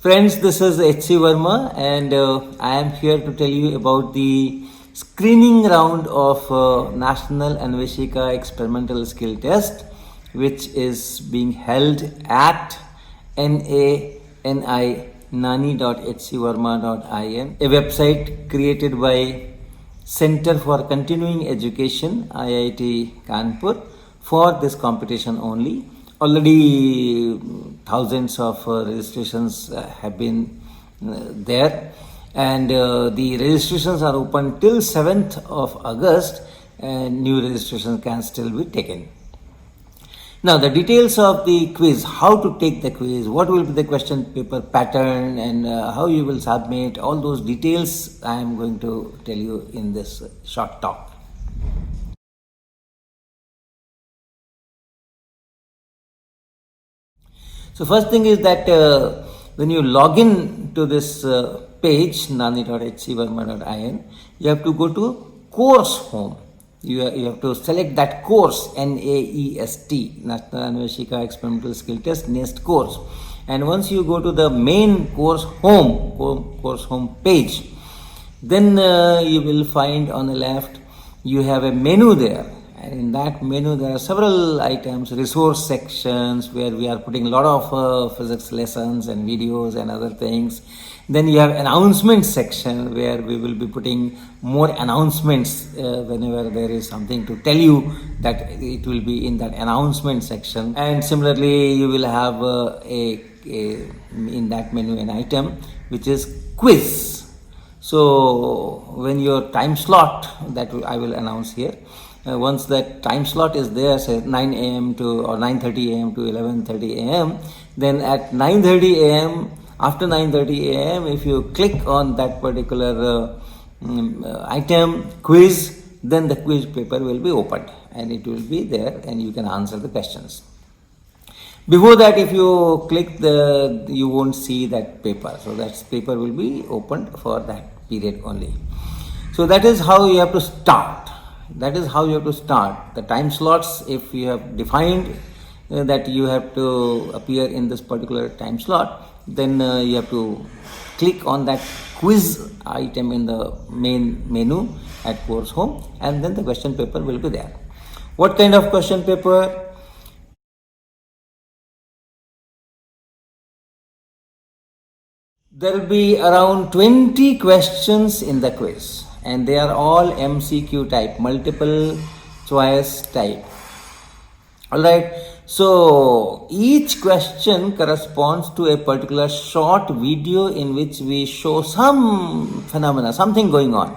Friends, this is H.C. Verma, and I am here to tell you about the screening round of National Anveshika Experimental Skill Test, which is being held at nani.hcverma.in, a website created by Center for Continuing Education, IIT Kanpur, for this competition only. Already thousands of registrations have been there, and the registrations are open till 7th of August, and new registrations can still be taken. Now, the details of the quiz, how to take the quiz, what will be the question paper pattern, and how you will submit, all those details I am going to tell you in this short talk. So first thing is that when you log in to this page, nani.hcverma.in, you have to go to course home. You have to select that course, NAEST, National Anveshika Experimental Skill Test, NAEST course. And once you go to the main course home page, then you will find on the left, you have a menu there. And in that menu, there are several items, resource sections where we are putting a lot of physics lessons and videos and other things. Then you have announcement section where we will be putting more announcements whenever there is something to tell you, that it will be in that announcement section. And similarly, you will have in that menu an item which is quiz. So when your time slot, that I will announce here, once that time slot is there, say 9 a.m. to or 9:30 a.m. to 11:30 a.m., then at 9:30 a.m., after 9:30 a.m., if you click on that particular item, quiz, then the quiz paper will be opened and it will be there and you can answer the questions. Before that, if you click you won't see that paper. So that paper will be opened for that period only. So that is how you have to start. The time slots, if you have defined that you have to appear in this particular time slot, then you have to click on that quiz item in the main menu at course home, and then the question paper will be there. What kind of question paper? There will be around 20 questions in the quiz, and they are all MCQ type, multiple choice type. Alright, so each question corresponds to a particular short video in which we show some phenomena, something going on.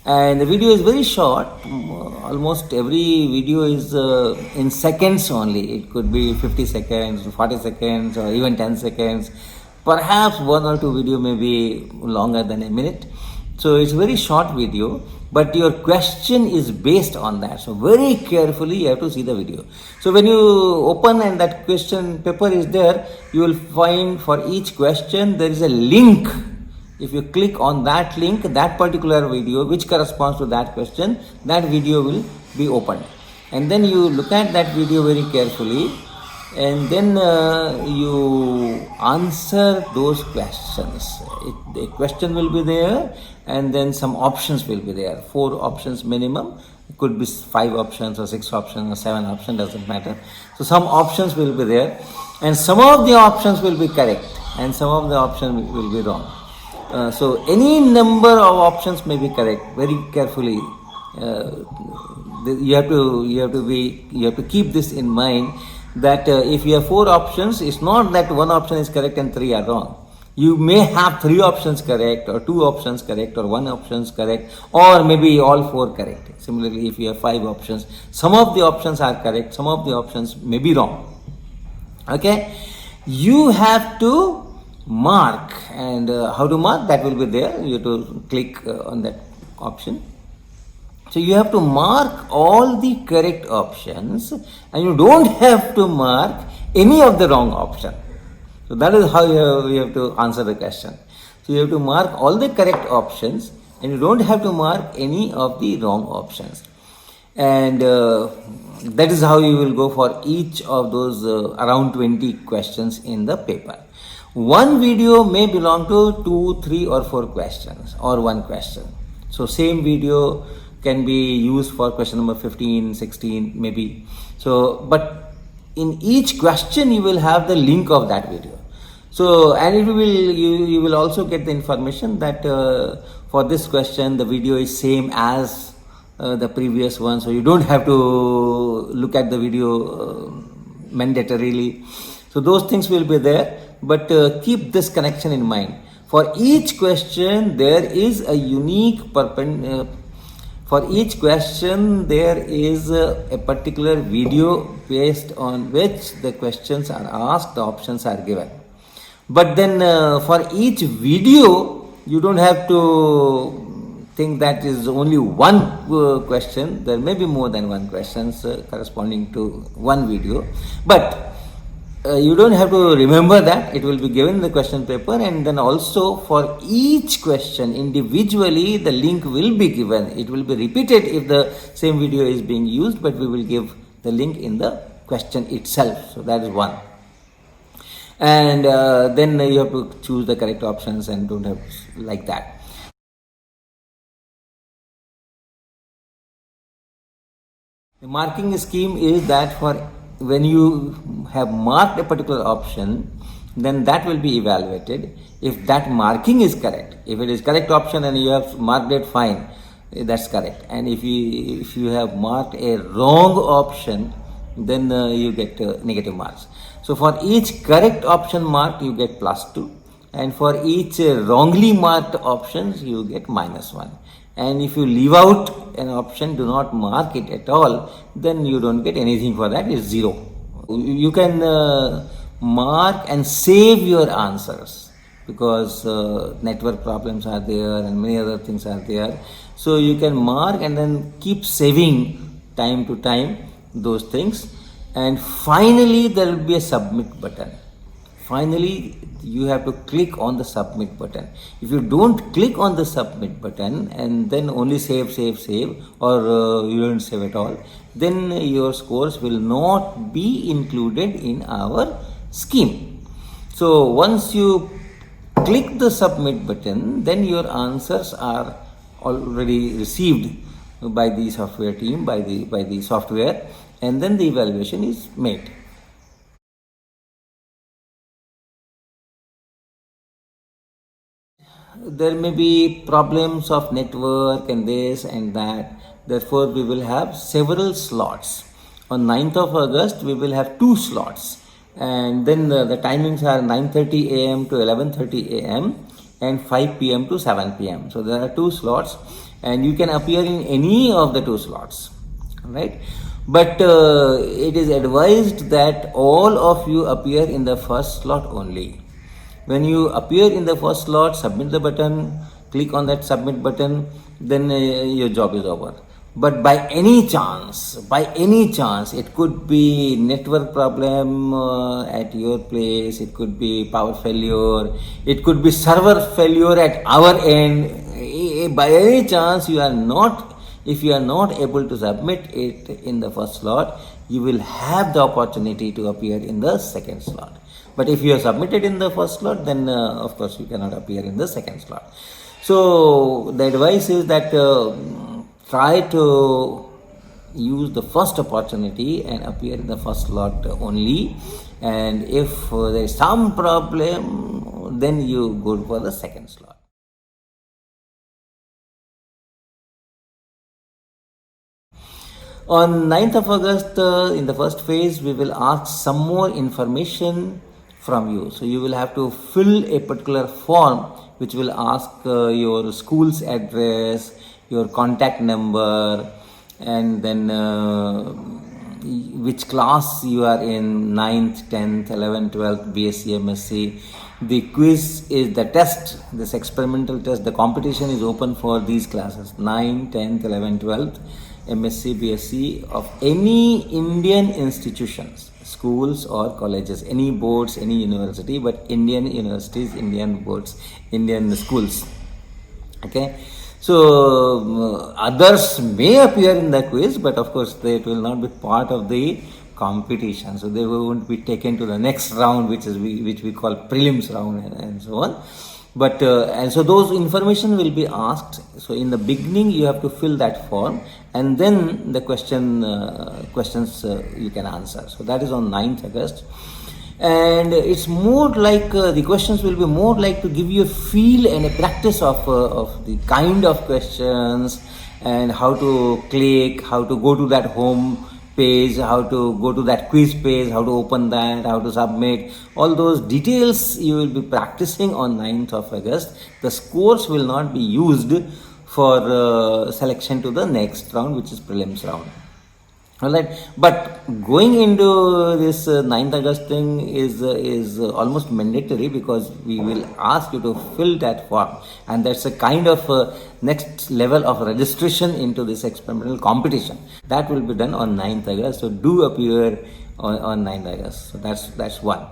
And the video is very short, almost every video is in seconds only. It could be 50 seconds, 40 seconds, or even 10 seconds. Perhaps one or two video may be longer than a minute. So it's a very short video, but your question is based on that. So very carefully you have to see the video. So when you open and that question paper is there, you will find for each question there is a link. If you click on that link, that particular video which corresponds to that question, that video will be opened. And then you look at that video very carefully, and then you answer those questions. The question will be there, and then some options will be there. 4 options minimum. It could be 5 options or 6 options or 7 options, doesn't matter. So some options will be there, and some of the options will be correct and some of the options will be wrong. So any number of options may be correct. Very carefully, you have to keep this in mind, that if you have 4 options, it's not that one option is correct and 3 are wrong. You may have 3 options correct, or 2 options correct, or 1 option is correct, or maybe all 4 correct. Similarly, if you have 5 options, some of the options are correct, some of the options may be wrong. Okay, you have to mark, and how to mark, that will be there. You have to click on that option. So you have to mark all the correct options, and you don't have to mark any of the wrong option. So that is how you have to answer the question. So you have to mark all the correct options, and you don't have to mark any of the wrong options. And that is how you will go for each of those around 20 questions in the paper. One video may belong to 2, 3 or 4 questions or one question. So same video can be used for question number 15, 16 maybe. So but in each question you will have the link of that video. So and you will also get the information that for this question the video is same as the previous one, so you don't have to look at the video mandatorily. So those things will be there, but keep this connection in mind. For each question there is a unique for each question there is a particular video based on which the questions are asked, the options are given. But then for each video you don't have to think that is only one question. There may be more than one questions corresponding to one video, but you don't have to remember that. It will be given in the question paper, and then also for each question individually the link will be given. It will be repeated if the same video is being used, but we will give the link in the question itself. So that is one. And then you have to choose the correct options and don't have like that. The marking scheme is that for when you have marked a particular option, then that will be evaluated. If that marking is correct, if it is correct option and you have marked it, fine, that's correct. And if you have marked a wrong option, then you get negative marks. So for each correct option marked you get +2, and for each wrongly marked options you get -1. And if you leave out an option, do not mark it at all, then you don't get anything for that, it's 0. You can mark and save your answers because network problems are there and many other things are there. So you can mark and then keep saving time to time those things. And finally there will be a submit button. Finally you have to click on the submit button. If you don't click on the submit button and then only save or you don't save at all, then your scores will not be included in our scheme. So once you click the submit button, then your answers are already received by the software team, by the software, and then the evaluation is made. There may be problems of network and this and that. Therefore, we will have several slots. On 9th of August, we will have 2 slots. And then the timings are 9:30 a.m. to 11:30 a.m. and 5 p.m. to 7 p.m. So there are 2 slots and you can appear in any of the 2 slots. Right? But it is advised that all of you appear in the first slot only. When you appear in the first slot, submit the button, click on that submit button, then your job is over. But by any chance, it could be network problem at your place, it could be power failure, it could be server failure at our end. By any chance, if you are not able to submit it in the first slot, you will have the opportunity to appear in the second slot. But if you have submitted in the first slot, then of course you cannot appear in the second slot. So the advice is that try to use the first opportunity and appear in the first slot only. And if there is some problem, then you go for the second slot. On 9th of August, in the first phase, we will ask some more information from you. So you will have to fill a particular form which will ask your school's address, your contact number, and then which class you are in, 9th, 10th, 11th, 12th, BSc, MSc. The quiz is the test, this experimental test. The competition is open for these classes, 9th, 10th, 11th, 12th, MSc, BSc of any Indian institutions, schools or colleges, any boards, any university, but Indian universities, Indian boards, Indian schools. Okay. So others may appear in the quiz, but of course it will not be part of the competition. So they won't be taken to the next round, which we call prelims round, and so on. But and so those information will be asked. So in the beginning you have to fill that form, and then the questions you can answer. So that is on 9th August. And it's more like the questions will be more like to give you a feel and a practice of the kind of questions, and how to click, how to go to that home page, how to go to that quiz page, how to open that, how to submit. All those details you will be practicing on 9th of August. The scores will not be used for selection to the next round, which is prelims round. Alright, but going into this 9th August thing is almost mandatory, because we will ask you to fill that form, and that's a kind of next level of registration into this experimental competition. That will be done on 9th August. So do appear on 9th August. So that's one.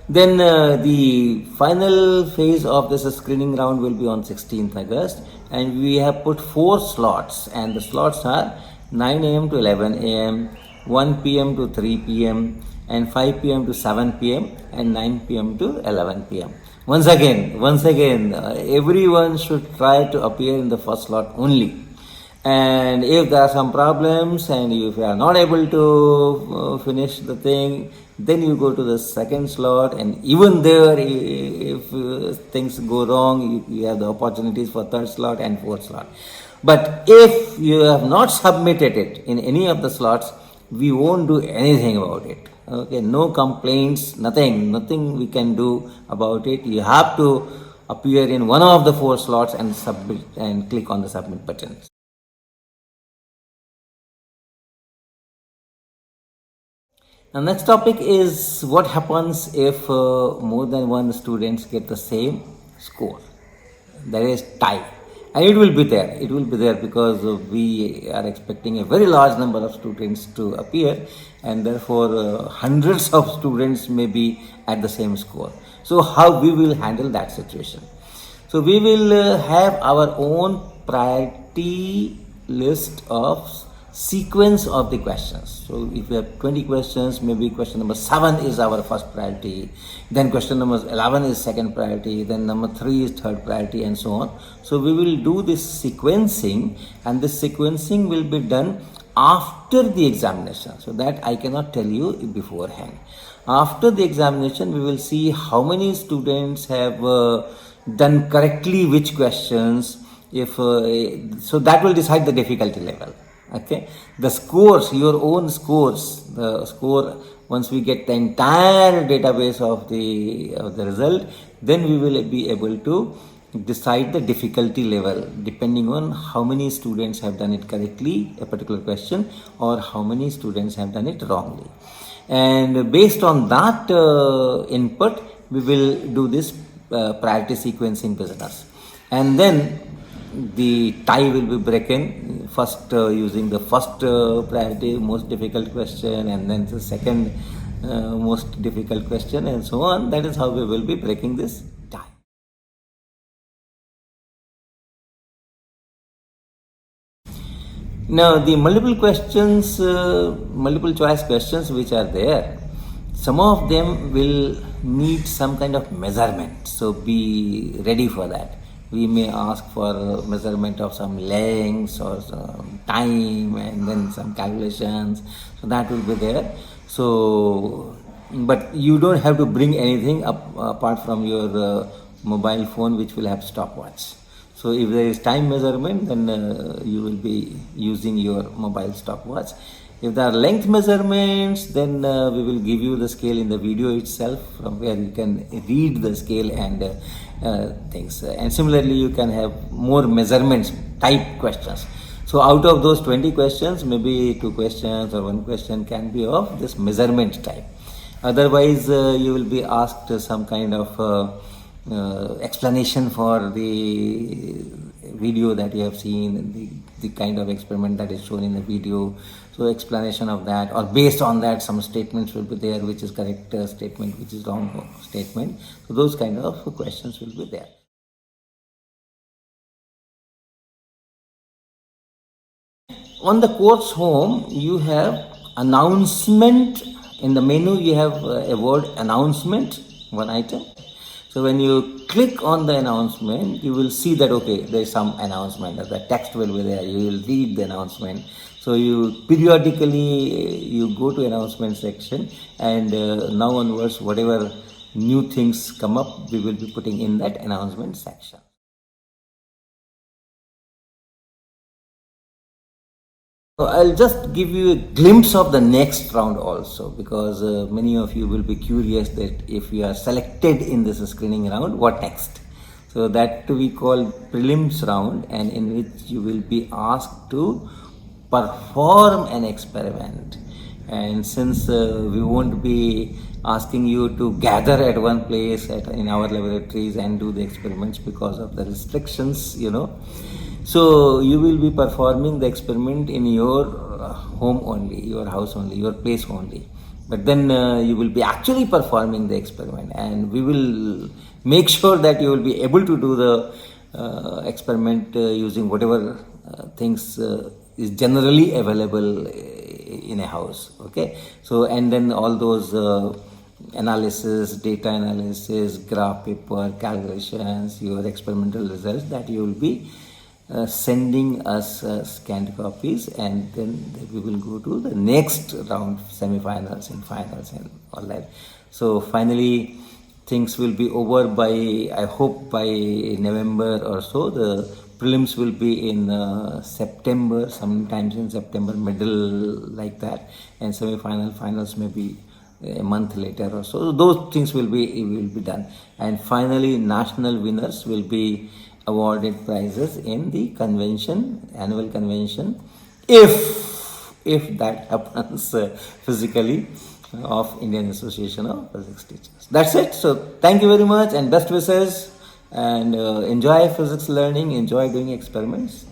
Then the final phase of this screening round will be on 16th August, and we have put 4 slots, and the slots are 9 a.m. to 11 a.m., 1 p.m. to 3 p.m., and 5 p.m. to 7 p.m., and 9 p.m. to 11 p.m. Once again, everyone should try to appear in the first slot only. And if there are some problems and if you are not able to finish the thing, then you go to the second slot, and even there, if things go wrong, you have the opportunities for third slot and fourth slot. But if you have not submitted it in any of the slots, we won't do anything about it. Okay, no complaints, nothing we can do about it. You have to appear in one of the 4 slots and submit, and click on the submit button. The next topic is what happens if more than one students get the same score. That is tie. And it will be there because we are expecting a very large number of students to appear, and therefore hundreds of students may be at the same score. So how we will handle that situation? So we will have our own priority list of sequence of the questions. So if we have 20 questions, maybe question number 7 is our first priority, then question number 11 is second priority, then number 3 is third priority, and so on. So we will do this sequencing, and this sequencing will be done after the examination, so that I cannot tell you beforehand. After the examination, we will see how many students have done correctly which questions. If so, that will decide the difficulty level. Okay, the scores, your own scores, the score, once we get the entire database of the result, then we will be able to decide the difficulty level depending on how many students have done it correctly, a particular question, or how many students have done it wrongly. And based on that input, we will do this priority sequencing business. And then the tie will be broken, first using the first priority most difficult question, and then the second most difficult question, and so on. That is how we will be breaking this tie. Now the multiple choice questions which are there, some of them will need some kind of measurement, so be ready for that. We may ask for measurement of some lengths or some time, and then some calculations, so that will be there. So, but you don't have to bring anything up apart from your mobile phone, which will have stopwatch. So if there is time measurement, then you will be using your mobile stopwatch. If there are length measurements, then we will give you the scale in the video itself, from where you can read the scale and things. And similarly, you can have more measurements type questions. So out of those 20 questions, maybe 2 questions or 1 question can be of this measurement type. Otherwise, you will be asked some kind of explanation for the video that you have seen, the kind of experiment that is shown in the video. So explanation of that, or based on that, some statements will be there, which is correct statement, which is wrong statement. So those kind of questions will be there. On the course home, you have announcement. In the menu, you have a word announcement, one item. So when you click on the announcement, you will see that okay, there is some announcement. The text will be there. You will read the announcement. So you periodically you go to announcement section, and now onwards, whatever new things come up, we will be putting in that announcement section. So I'll just give you a glimpse of the next round also, because many of you will be curious that if you are selected in this screening round, what next? So that we call prelims round, and in which you will be asked to perform an experiment. And since we won't be asking you to gather at one place in our laboratories and do the experiments because of the restrictions, so you will be performing the experiment in your home only, your house only, your place only. But then you will be actually performing the experiment, and we will make sure that you will be able to do the experiment using whatever things is generally available in a house. Okay, so and then all those analysis, data analysis, graph paper, calculations, your experimental results, that you will be sending us scanned copies, and then we will go to the next round, semi-finals and finals and all that. So finally things will be over by, I hope, by November or so. The prelims will be in September, sometimes in September middle, like that, and semi-final finals may be a month later or so. Those things will be done, and finally national winners will be awarded prizes in the convention, annual convention, if that happens physically, of Indian Association of Physics Teachers. That's it. So thank you very much and best wishes, and enjoy physics learning, enjoy doing experiments.